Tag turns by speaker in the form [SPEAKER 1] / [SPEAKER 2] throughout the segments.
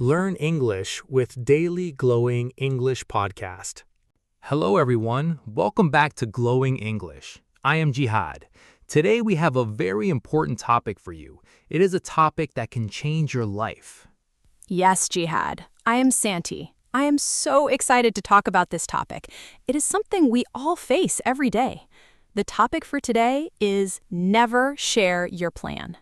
[SPEAKER 1] Learn English with Daily Glowing English Podcast. Hello, everyone. Welcome back to Glowing English. I am Jihad. Today, we have a very important topic for you. It is a topic that can change your life.
[SPEAKER 2] Yes, Jihad. I am Santi. I am so excited to talk about this topic. It is something we all face every day. The topic for today is never share your plan.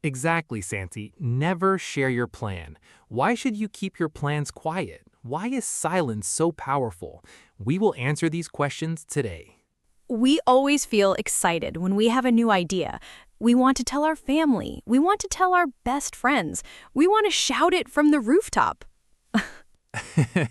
[SPEAKER 1] Exactly, Santi. Never share your plan. Why should you keep your plans quiet? Why is silence so powerful? We will answer these questions today.
[SPEAKER 2] We always feel excited when we have a new idea. We want to tell our family. We want to tell our best friends. We want to shout it from the rooftop.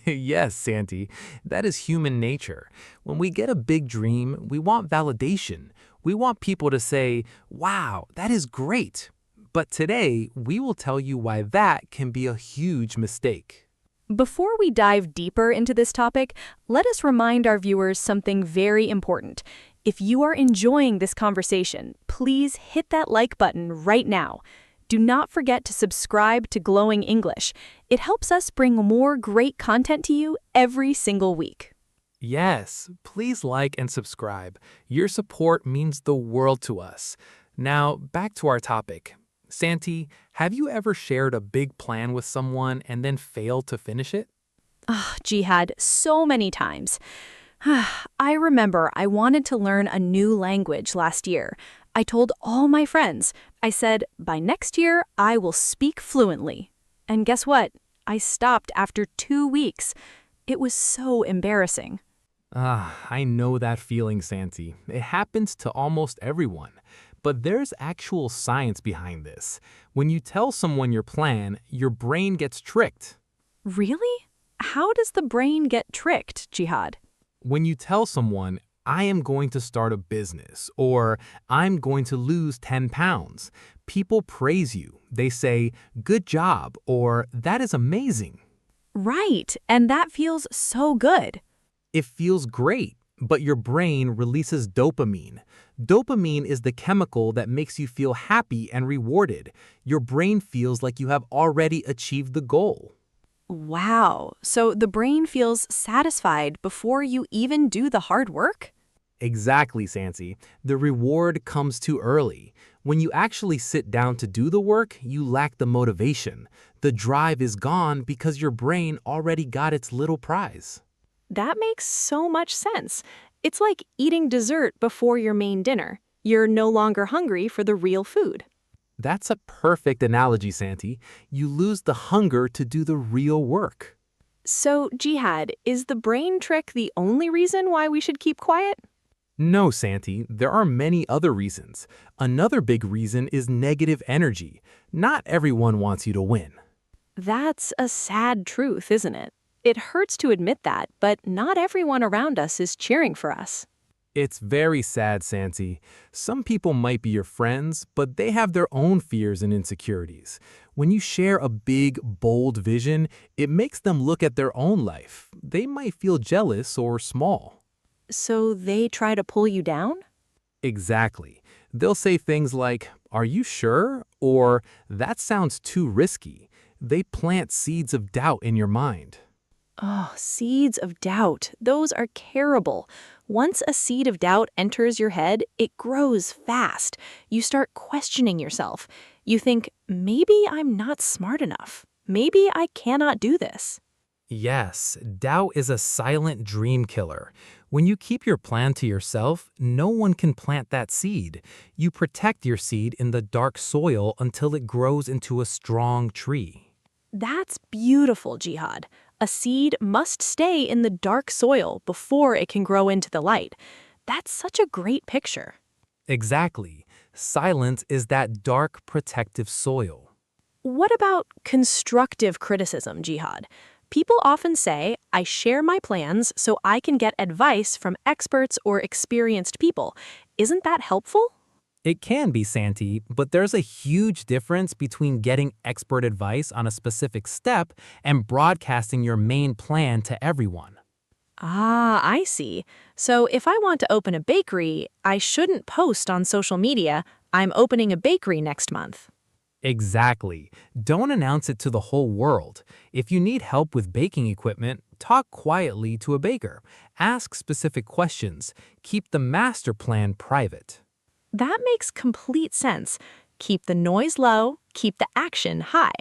[SPEAKER 1] Yes, Santi, that is human nature. When we get a big dream, we want validation. We want people to say, wow, that is great. But today, we will tell you why that can be a huge mistake.
[SPEAKER 2] Before we dive deeper into this topic, let us remind our viewers something very important. If you are enjoying this conversation, please hit that like button right now. Do not forget to subscribe to Glowing English. It helps us bring more great content to you every single week.
[SPEAKER 1] Yes, please like and subscribe. Your support means the world to us. Now, back to our topic. Santi, have you ever shared a big plan with someone and then failed to finish it?
[SPEAKER 2] Jihad, so many times. I remember I wanted to learn a new language last year. I told all my friends. I said, by next year, I will speak fluently. And guess what? I stopped after 2 weeks. It was so embarrassing.
[SPEAKER 1] I know that feeling, Santi. It happens to almost everyone. But there's actual science behind this. When you tell someone your plan, your brain gets tricked.
[SPEAKER 2] Really? How does the brain get tricked, Jihad?
[SPEAKER 1] When you tell someone, I am going to start a business, or I'm going to lose 10 pounds, people praise you. They say, good job, or that is amazing.
[SPEAKER 2] Right, and that feels so good.
[SPEAKER 1] It feels great, but your brain releases dopamine. Dopamine is the chemical that makes you feel happy and rewarded. Your brain feels like you have already achieved the goal.
[SPEAKER 2] Wow, so the brain feels satisfied before you even do the hard work?
[SPEAKER 1] Exactly, Santi. The reward comes too early. When you actually sit down to do the work, you lack the motivation. The drive is gone because your brain already got its little prize.
[SPEAKER 2] That makes so much sense. It's like eating dessert before your main dinner. You're no longer hungry for the real food.
[SPEAKER 1] That's a perfect analogy, Santi. You lose the hunger to do the real work.
[SPEAKER 2] So, Jihad, is the brain trick the only reason why we should keep quiet?
[SPEAKER 1] No, Santi, there are many other reasons. Another big reason is negative energy. Not everyone wants you to win.
[SPEAKER 2] That's a sad truth, isn't it? It hurts to admit that, but not everyone around us is cheering for us.
[SPEAKER 1] It's very sad, Santi. Some people might be your friends, but they have their own fears and insecurities. When you share a big, bold vision, it makes them look at their own life. They might feel jealous or small.
[SPEAKER 2] So they try to pull you down?
[SPEAKER 1] Exactly. They'll say things like, are you sure? Or, that sounds too risky. They plant seeds of doubt in your mind.
[SPEAKER 2] Oh, seeds of doubt. Those are terrible. Once a seed of doubt enters your head, it grows fast. You start questioning yourself. You think, maybe I'm not smart enough. Maybe I cannot do this.
[SPEAKER 1] Yes, doubt is a silent dream killer. When you keep your plan to yourself, no one can plant that seed. You protect your seed in the dark soil until it grows into a strong tree.
[SPEAKER 2] That's beautiful, Jihad. A seed must stay in the dark soil before it can grow into the light. That's such a great picture.
[SPEAKER 1] Exactly. Silence is that dark, protective soil.
[SPEAKER 2] What about constructive criticism, Jihad? People often say, I share my plans so I can get advice from experts or experienced people. Isn't that helpful?
[SPEAKER 1] It can be, Santi, but there's a huge difference between getting expert advice on a specific step and broadcasting your main plan to everyone.
[SPEAKER 2] I see. So if I want to open a bakery, I shouldn't post on social media, I'm opening a bakery next month.
[SPEAKER 1] Exactly. Don't announce it to the whole world. If you need help with baking equipment, talk quietly to a baker. Ask specific questions. Keep the master plan private.
[SPEAKER 2] That makes complete sense. Keep the noise low, keep the action high.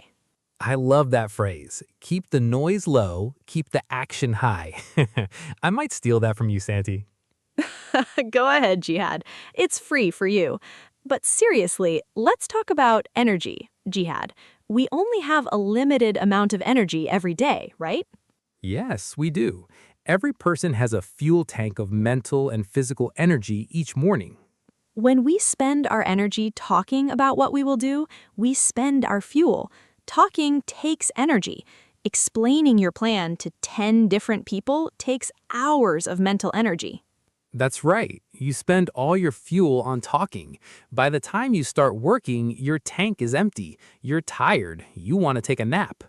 [SPEAKER 1] I love that phrase. Keep the noise low, keep the action high. I might steal that from you, Santi.
[SPEAKER 2] Go ahead, Jihad. It's free for you. But seriously, let's talk about energy, Jihad. We only have a limited amount of energy every day, right?
[SPEAKER 1] Yes, we do. Every person has a fuel tank of mental and physical energy each morning.
[SPEAKER 2] When we spend our energy talking about what we will do, we spend our fuel. Talking takes energy. Explaining your plan to 10 different people takes hours of mental energy.
[SPEAKER 1] That's right. You spend all your fuel on talking. By the time you start working, your tank is empty. You're tired. You want to take a nap.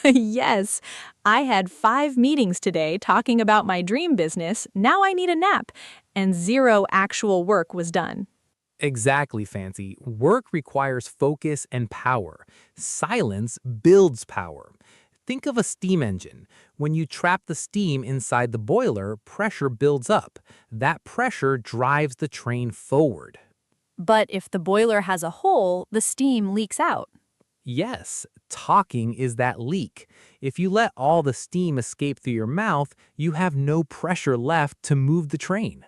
[SPEAKER 2] Yes, I had 5 meetings today talking about my dream business. Now I need a nap. And 0 actual work was done.
[SPEAKER 1] Exactly, Fancy. Work requires focus and power. Silence builds power. Think of a steam engine. When you trap the steam inside the boiler, pressure builds up. That pressure drives the train forward.
[SPEAKER 2] But if the boiler has a hole, the steam leaks out.
[SPEAKER 1] Yes, talking is that leak. If you let all the steam escape through your mouth, you have no pressure left to move the train.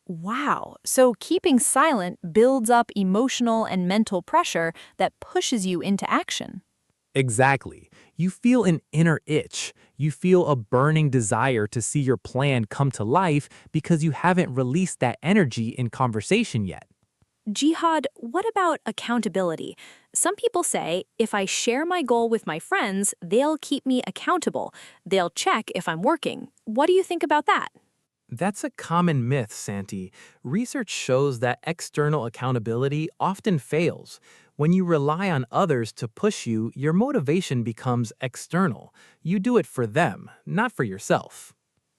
[SPEAKER 2] Wow, so keeping silent builds up emotional and mental pressure that pushes you into action.
[SPEAKER 1] Exactly. You feel an inner itch. You feel a burning desire to see your plan come to life because you haven't released that energy in conversation yet.
[SPEAKER 2] Jihad, what about accountability? Some people say if I share my goal with my friends, they'll keep me accountable. They'll check if I'm working. What do you think about that?
[SPEAKER 1] That's a common myth, Santi. Research shows that external accountability often fails. When you rely on others to push you, your motivation becomes external. You do it for them, not for yourself.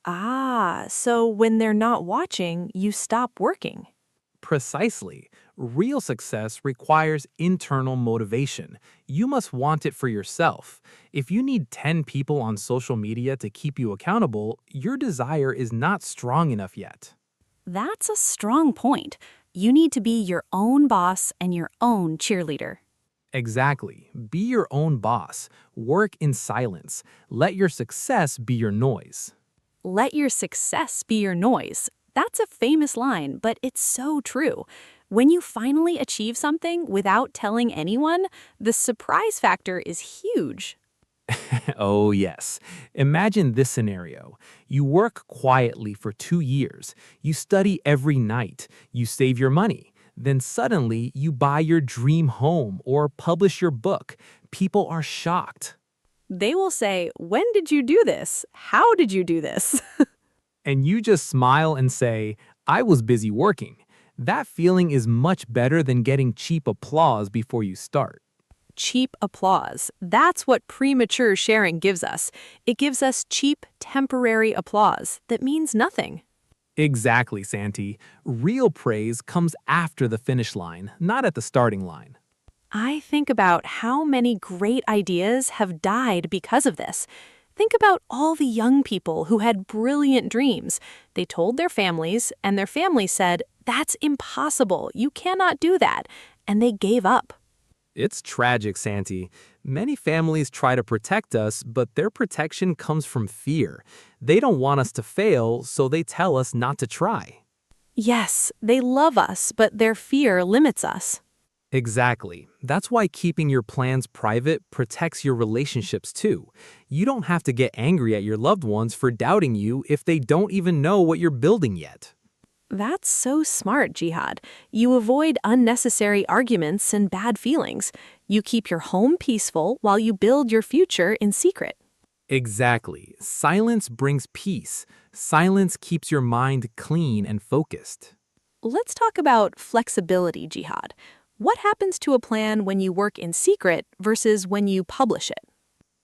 [SPEAKER 2] Ah, so when they're not watching, you stop working.
[SPEAKER 1] Precisely. Real success requires internal motivation. You must want it for yourself. If you need 10 people on social media to keep you accountable, your desire is not strong enough yet.
[SPEAKER 2] That's a strong point. You need to be your own boss and your own cheerleader.
[SPEAKER 1] Exactly. Be your own boss. Work in silence. Let your success be your noise.
[SPEAKER 2] Let your success be your noise. That's a famous line, but it's so true. When you finally achieve something without telling anyone, the surprise factor is huge.
[SPEAKER 1] Oh, yes. Imagine this scenario. You work quietly for 2 years. You study every night. You save your money. Then suddenly you buy your dream home or publish your book. People are shocked.
[SPEAKER 2] They will say, "When did you do this? How did you do this?"
[SPEAKER 1] And you just smile and say, I was busy working. That feeling is much better than getting cheap applause before you start.
[SPEAKER 2] Cheap applause. That's what premature sharing gives us. It gives us cheap, temporary applause that means nothing.
[SPEAKER 1] Exactly, Santi. Real praise comes after the finish line, not at the starting line.
[SPEAKER 2] I think about how many great ideas have died because of this. Think about all the young people who had brilliant dreams. They told their families, and their families said, "That's impossible. You cannot do that." And they gave up.
[SPEAKER 1] It's tragic, Santi. Many families try to protect us, but their protection comes from fear. They don't want us to fail, so they tell us not to try.
[SPEAKER 2] Yes, they love us, but their fear limits us.
[SPEAKER 1] Exactly. That's why keeping your plans private protects your relationships too. You don't have to get angry at your loved ones for doubting you if they don't even know what you're building yet.
[SPEAKER 2] That's so smart, Jihad. You avoid unnecessary arguments and bad feelings. You keep your home peaceful while you build your future in secret.
[SPEAKER 1] Exactly. Silence brings peace. Silence keeps your mind clean and focused.
[SPEAKER 2] Let's talk about flexibility, Jihad. What happens to a plan when you work in secret versus when you publish it?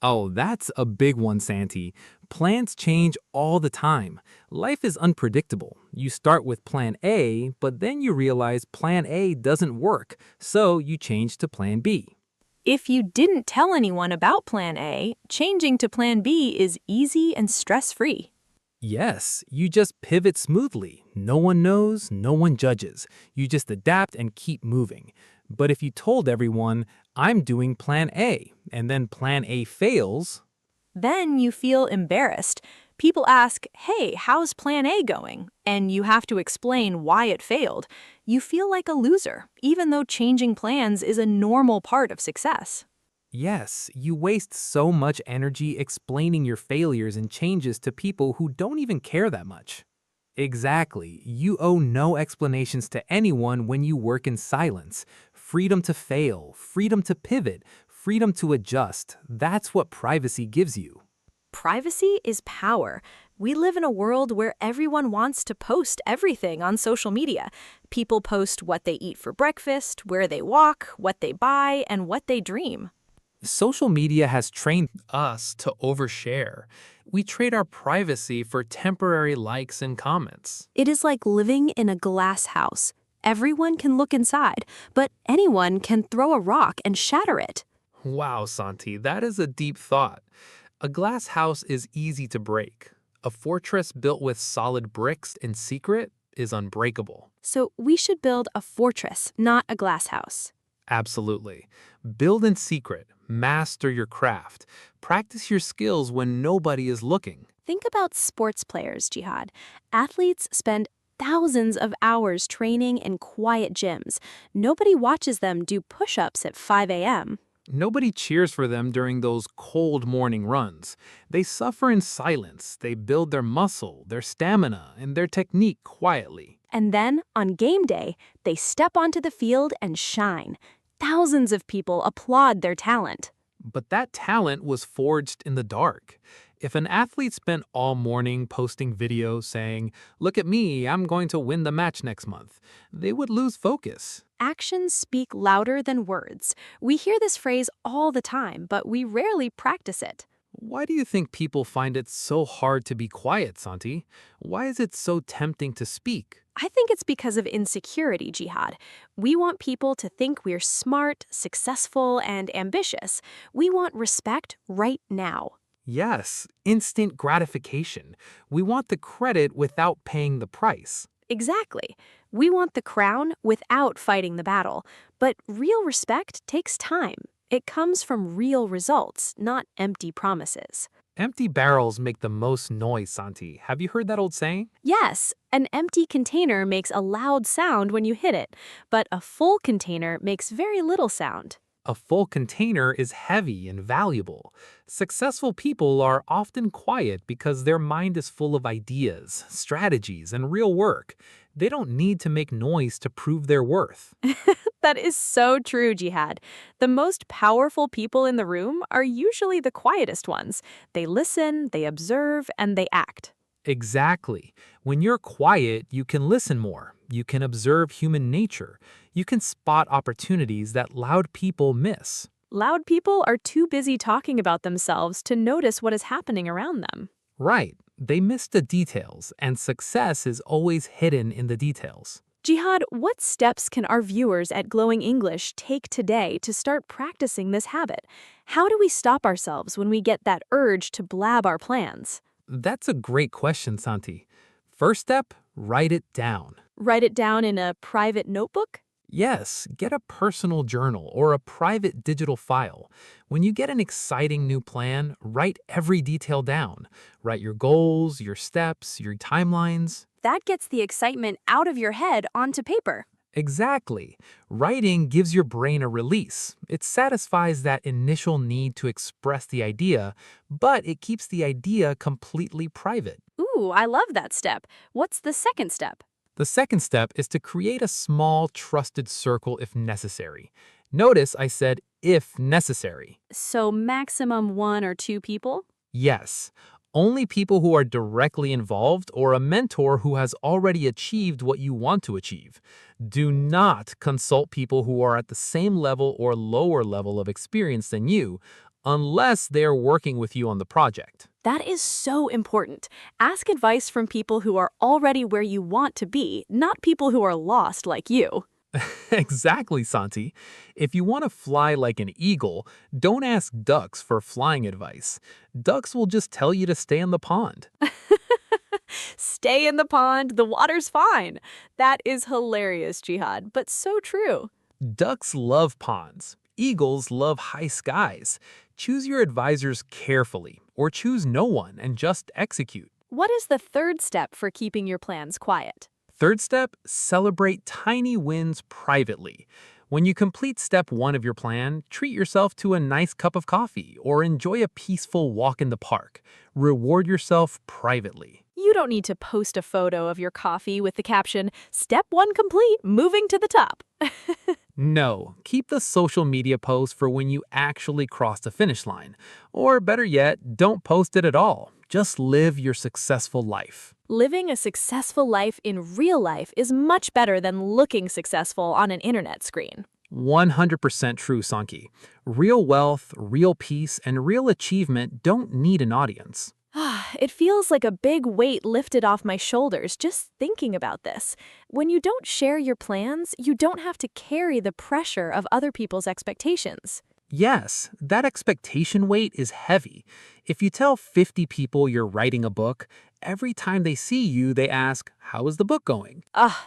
[SPEAKER 1] Oh, that's a big one, Santi. Plans change all the time. Life is unpredictable. You start with plan A, but then you realize plan A doesn't work, so you change to plan B.
[SPEAKER 2] If you didn't tell anyone about Plan A, changing to Plan B is easy and stress-free.
[SPEAKER 1] Yes, you just pivot smoothly. No one knows, no one judges. You just adapt and keep moving. But if you told everyone, I'm doing plan A, and then plan A fails,
[SPEAKER 2] Then you feel embarrassed. People ask, hey, how's Plan A going? And you have to explain why it failed. You feel like a loser, even though changing plans is a normal part of success.
[SPEAKER 1] yes, you waste so much energy explaining your failures and changes to people who don't even care that much. Exactly. You owe no explanations to anyone when you work in silence. Freedom to fail, freedom to pivot, freedom to adjust. That's what privacy gives you.
[SPEAKER 2] Privacy is power. We live in a world where everyone wants to post everything on social media. People post what they eat for breakfast, where they walk, what they buy, and what they dream.
[SPEAKER 1] Social media has trained us to overshare. We trade our privacy for temporary likes and comments.
[SPEAKER 2] It is like living in a glass house. Everyone can look inside, but anyone can throw a rock and shatter it.
[SPEAKER 1] Wow, Santi, that is a deep thought. A glass house is easy to break. A fortress built with solid bricks in secret is unbreakable.
[SPEAKER 2] So we should build a fortress, not a glass house.
[SPEAKER 1] Absolutely. Build in secret, master your craft, practice your skills when nobody is looking.
[SPEAKER 2] Think about sports players, Jihad. Athletes spend thousands of hours training in quiet gyms. Nobody watches them do push-ups at 5 a.m.
[SPEAKER 1] Nobody cheers for them during those cold morning runs. They suffer in silence. They build their muscle, their stamina, and their technique quietly.
[SPEAKER 2] And then, on game day, they step onto the field and shine. Thousands of people applaud their talent.
[SPEAKER 1] But that talent was forged in the dark. If an athlete spent all morning posting videos saying, "Look at me, I'm going to win the match next month," they would lose focus.
[SPEAKER 2] Actions speak louder than words. We hear this phrase all the time, but we rarely practice it.
[SPEAKER 1] Why do you think people find it so hard to be quiet, Santi? Why is it so tempting to speak?
[SPEAKER 2] I think it's because of insecurity, Jihad. We want people to think we're smart, successful, and ambitious. We want respect right now.
[SPEAKER 1] Yes, instant gratification. We want the credit without paying the price.
[SPEAKER 2] Exactly. We want the crown without fighting the battle. But real respect takes time. It comes from real results, not empty promises.
[SPEAKER 1] Empty barrels make the most noise, Santi. Have you heard that old saying?
[SPEAKER 2] Yes, an empty container makes a loud sound when you hit it, but a full container makes very little sound.
[SPEAKER 1] A full container is heavy and valuable. Successful people are often quiet because their mind is full of ideas, strategies, and real work. They don't need to make noise to prove their worth.
[SPEAKER 2] That is so true, Jihad. The most powerful people in the room are usually the quietest ones. They listen, they observe, and they act.
[SPEAKER 1] Exactly. When you're quiet, you can listen more. You can observe human nature. You can spot opportunities that loud people miss.
[SPEAKER 2] Loud people are too busy talking about themselves to notice what is happening around them.
[SPEAKER 1] Right. They miss the details, and success is always hidden in the details.
[SPEAKER 2] Jihad, what steps can our viewers at Glowing English take today to start practicing this habit? How do we stop ourselves when we get that urge to blab our plans?
[SPEAKER 1] That's a great question, Santi. First step, write it down.
[SPEAKER 2] Write it down in a private notebook?
[SPEAKER 1] Yes, get a personal journal or a private digital file. When you get an exciting new plan, write every detail down. Write your goals, your steps, your timelines.
[SPEAKER 2] That gets the excitement out of your head onto paper.
[SPEAKER 1] Exactly. Writing gives your brain a release. It satisfies that initial need to express the idea, but it keeps the idea completely private.
[SPEAKER 2] Ooh, I love that step. What's the second step?
[SPEAKER 1] The second step is to create a small, trusted circle if necessary. Notice I said if necessary.
[SPEAKER 2] So maximum 1 or 2 people?
[SPEAKER 1] Yes, only people who are directly involved or a mentor who has already achieved what you want to achieve. Do not consult people who are at the same level or lower level of experience than you unless they're working with you on the project.
[SPEAKER 2] That is so important. Ask advice from people who are already where you want to be, not people who are lost like you.
[SPEAKER 1] Exactly, Santi. If you want to fly like an eagle, don't ask ducks for flying advice. Ducks will just tell you to stay in the pond.
[SPEAKER 2] Stay in the pond, the water's fine. That is hilarious, Jihad, but so true.
[SPEAKER 1] Ducks love ponds. Eagles love high skies. Choose your advisors carefully, or choose no one and just execute.
[SPEAKER 2] What is the third step for keeping your plans quiet?
[SPEAKER 1] Third step, celebrate tiny wins privately. When you complete step 1 of your plan, treat yourself to a nice cup of coffee or enjoy a peaceful walk in the park. Reward yourself privately.
[SPEAKER 2] You don't need to post a photo of your coffee with the caption, "Step 1 complete, moving to the top."
[SPEAKER 1] No, keep the social media post for when you actually cross the finish line. Or better yet, don't post it at all. Just live your successful life.
[SPEAKER 2] Living a successful life in real life is much better than looking successful on an internet screen.
[SPEAKER 1] 100% true, Sanki. Real wealth, real peace, and real achievement don't need an audience.
[SPEAKER 2] It feels like a big weight lifted off my shoulders just thinking about this. When you don't share your plans, you don't have to carry the pressure of other people's expectations.
[SPEAKER 1] Yes, that expectation weight is heavy. If you tell 50 people you're writing a book, every time they see you, they ask, "How is the book going?"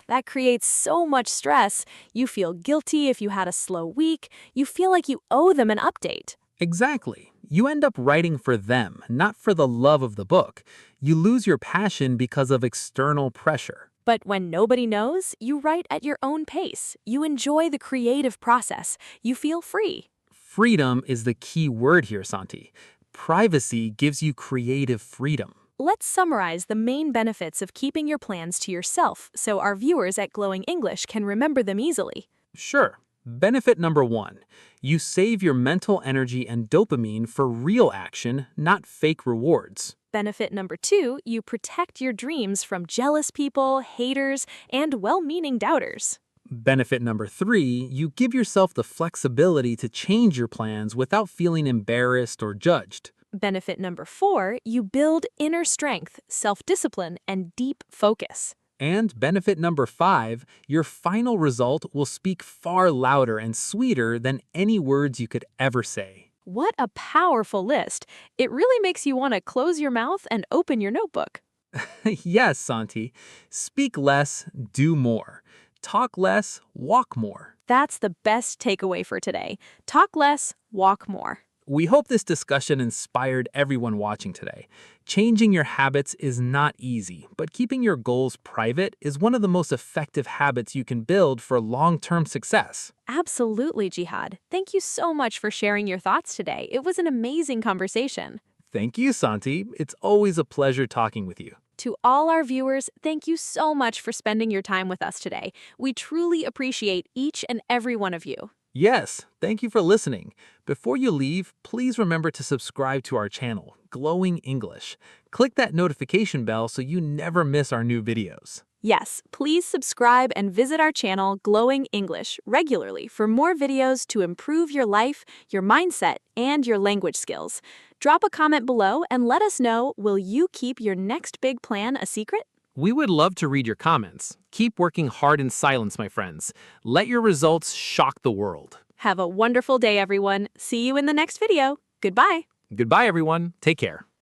[SPEAKER 2] That creates so much stress. You feel guilty if you had a slow week. You feel like you owe them an update.
[SPEAKER 1] Exactly. You end up writing for them, not for the love of the book. You lose your passion because of external pressure.
[SPEAKER 2] But when nobody knows, you write at your own pace. You enjoy the creative process. You feel free.
[SPEAKER 1] Freedom is the key word here, Santi. Privacy gives you creative freedom.
[SPEAKER 2] Let's summarize the main benefits of keeping your plans to yourself so our viewers at Glowing English can remember them easily.
[SPEAKER 1] Sure. Benefit number 1, you save your mental energy and dopamine for real action, not fake rewards.
[SPEAKER 2] Benefit number 2, you protect your dreams from jealous people, haters, and well-meaning doubters.
[SPEAKER 1] Benefit number 3, you give yourself the flexibility to change your plans without feeling embarrassed or judged.
[SPEAKER 2] Benefit number 4, you build inner strength, self-discipline, and deep focus.
[SPEAKER 1] And benefit number 5, your final result will speak far louder and sweeter than any words you could ever say.
[SPEAKER 2] What a powerful list. It really makes you want to close your mouth and open your notebook.
[SPEAKER 1] Yes, Santi. Speak less, do more. Talk less, walk more.
[SPEAKER 2] That's the best takeaway for today. Talk less, walk more.
[SPEAKER 1] We hope this discussion inspired everyone watching today. Changing your habits is not easy, but keeping your goals private is one of the most effective habits you can build for long-term success.
[SPEAKER 2] Absolutely, Jihad. Thank you so much for sharing your thoughts today. It was an amazing conversation.
[SPEAKER 1] Thank you, Santi. It's always a pleasure talking with you.
[SPEAKER 2] To all our viewers, thank you so much for spending your time with us today. We truly appreciate each and every one of you.
[SPEAKER 1] Yes, thank you for listening. Before you leave, please remember to subscribe to our channel, Glowing English. Click that notification bell so you never miss our new videos.
[SPEAKER 2] Yes, please subscribe and visit our channel, Glowing English, regularly for more videos to improve your life, your mindset, and your language skills. Drop a comment below and let us know, will you keep your next big plan a secret?
[SPEAKER 1] We would love to read your comments. Keep working hard in silence, my friends. Let your results shock the world.
[SPEAKER 2] Have a wonderful day, everyone. See you in the next video. Goodbye.
[SPEAKER 1] Goodbye, everyone. Take care.